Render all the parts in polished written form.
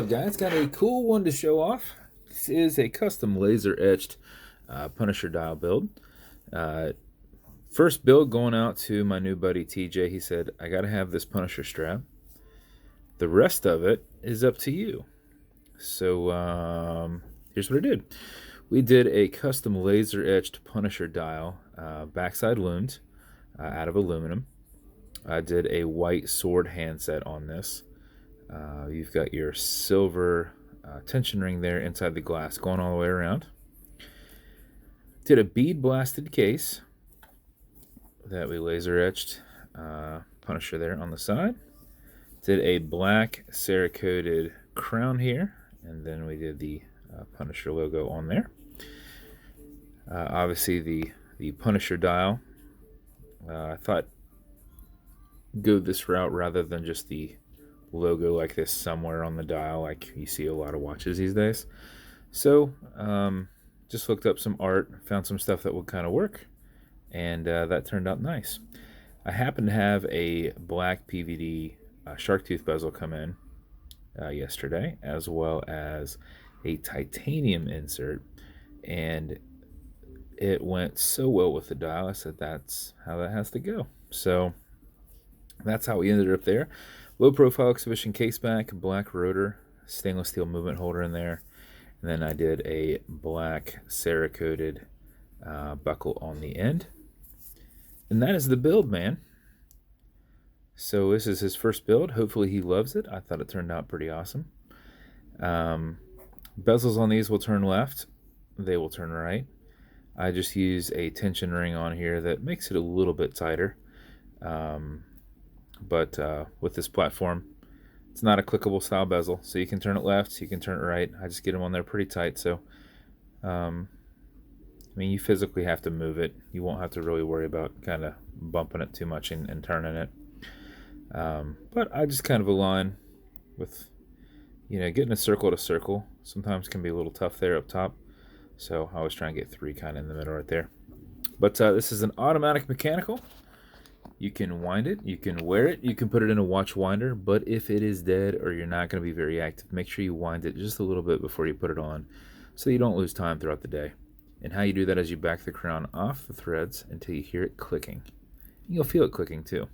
guys, got a cool one to show off. This is a custom laser etched Punisher dial build. Uh, First build going out to my new buddy TJ. He said, I gotta have this Punisher strap. The rest of it is up to you. So here's what I did. We did a custom laser etched Punisher dial, backside loomed out of aluminum. I did a white sword handset on this. You've got your silver tension ring there inside the glass going all the way around. Did a bead blasted case that we laser etched Punisher there on the side. Did a black cerakoted crown here, and then we did the Punisher logo on there. Obviously the Punisher dial. I thought go this route rather than just the logo like this somewhere on the dial like you see a lot of watches these days. So just looked up some art, found some stuff that would kind of work, and that turned out nice. I happen to have a black PVD shark tooth bezel come in yesterday, as well as a titanium insert, and it went so well with the dial. I said that's how that has to go. So that's how we ended up there. Low profile exhibition caseback, black rotor, stainless steel movement holder in there. And then I did a black cerakoted buckle on the end. And that is the build, man. So this is his first build. Hopefully he loves it. I thought it turned out pretty awesome. Bezels on these will turn left. They will turn right. I just use a tension ring on here that makes it a little bit tighter. But with this platform, it's not a clickable style bezel, so you can turn it left, you can turn it right. I just get them on there pretty tight, so I mean, you physically have to move it. You won't have to really worry about kind of bumping it too much and turning it. But I just kind of align with, getting a circle to circle. Sometimes can be a little tough there up top, so I always try and get 3 kind of in the middle right there. But this is an automatic mechanical. You can wind it, you can wear it, you can put it in a watch winder, but if it is dead or you're not going to be very active, make sure you wind it just a little bit before you put it on so you don't lose time throughout the day. And how you do that is you back the crown off the threads until you hear it clicking. And you'll feel it clicking too.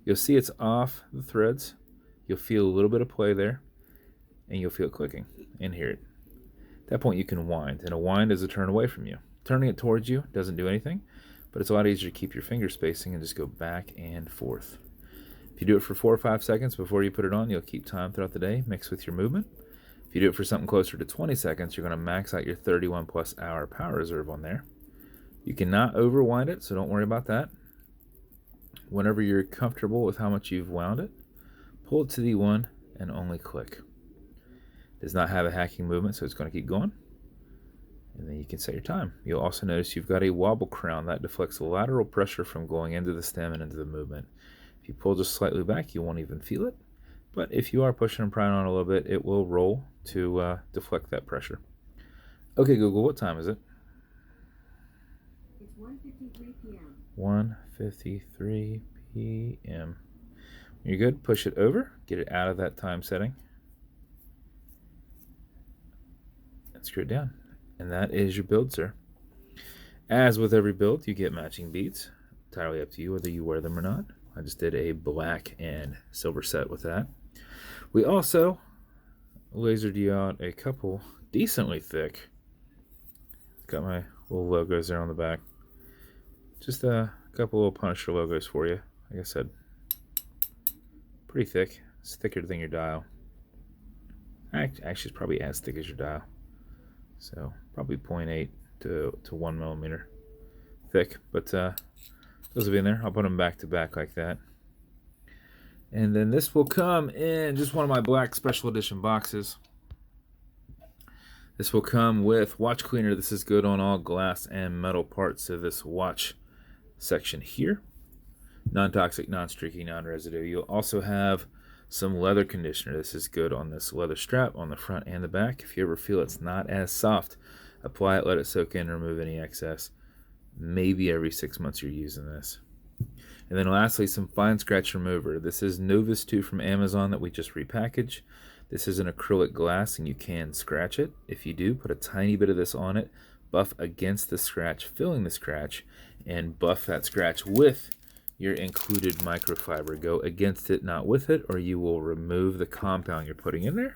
You'll see it's off the threads, you'll feel a little bit of play there, and you'll feel it clicking and hear it. At that point you can wind, and a wind is a turn away from you. Turning it towards you doesn't do anything, but it's a lot easier to keep your finger spacing and just go back and forth. If you do it for 4 or 5 seconds before you put it on, you'll keep time throughout the day, mixed with your movement. If you do it for something closer to 20 seconds, you're going to max out your 31 plus hour power reserve on there. You cannot overwind it, so don't worry about that. Whenever you're comfortable with how much you've wound it, pull it to the 1 and only click. It does not have a hacking movement, so it's going to keep going. And then you can set your time. You'll also notice you've got a wobble crown that deflects lateral pressure from going into the stem and into the movement. If you pull just slightly back, you won't even feel it. But if you are pushing and prying on a little bit, it will roll to deflect that pressure. Okay, Google, what time is it? It's 1:53 p.m. 1:53 p.m. When you're good, push it over, get it out of that time setting, and screw it down. And that is your build, sir. As with every build, you get matching beads. Entirely up to you whether you wear them or not. I just did a black and silver set with that. We also lasered you out a couple decently thick. Got my little logos there on the back. Just a couple little Punisher logos for you. Like I said, pretty thick. It's thicker than your dial. Actually, it's probably as thick as your dial. So probably 0.8 to 1 millimeter thick, but those will be in there. I'll put them back to back like that. And then this will come in just one of my black special edition boxes. This will come with watch cleaner. This is good on all glass and metal parts of this watch section here. Non-toxic, non-streaky, non-residue. You'll also have some leather conditioner. This is good on this leather strap on the front and the back. If you ever feel it's not as soft, apply it, let it soak in, remove any excess. Maybe every 6 months you're using this. And then lastly, some fine scratch remover. This is Novus 2 from Amazon that we just repackaged. This is an acrylic glass and you can scratch it. If you do, put a tiny bit of this on it, buff against the scratch, filling the scratch, and buff that scratch with your included microfiber. Go against it, not with it, or you will remove the compound you're putting in there.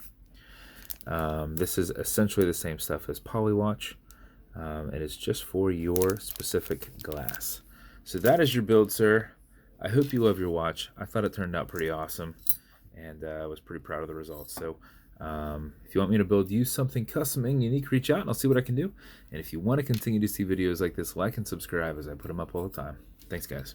This is essentially the same stuff as Polywatch. It is just for your specific glass. So that is your build, sir. I hope you love your watch. I thought it turned out pretty awesome, and I was pretty proud of the results. So if you want me to build you something custom and unique, reach out and I'll see what I can do. And if you want to continue to see videos like this, like and subscribe as I put them up all the time. Thanks, guys.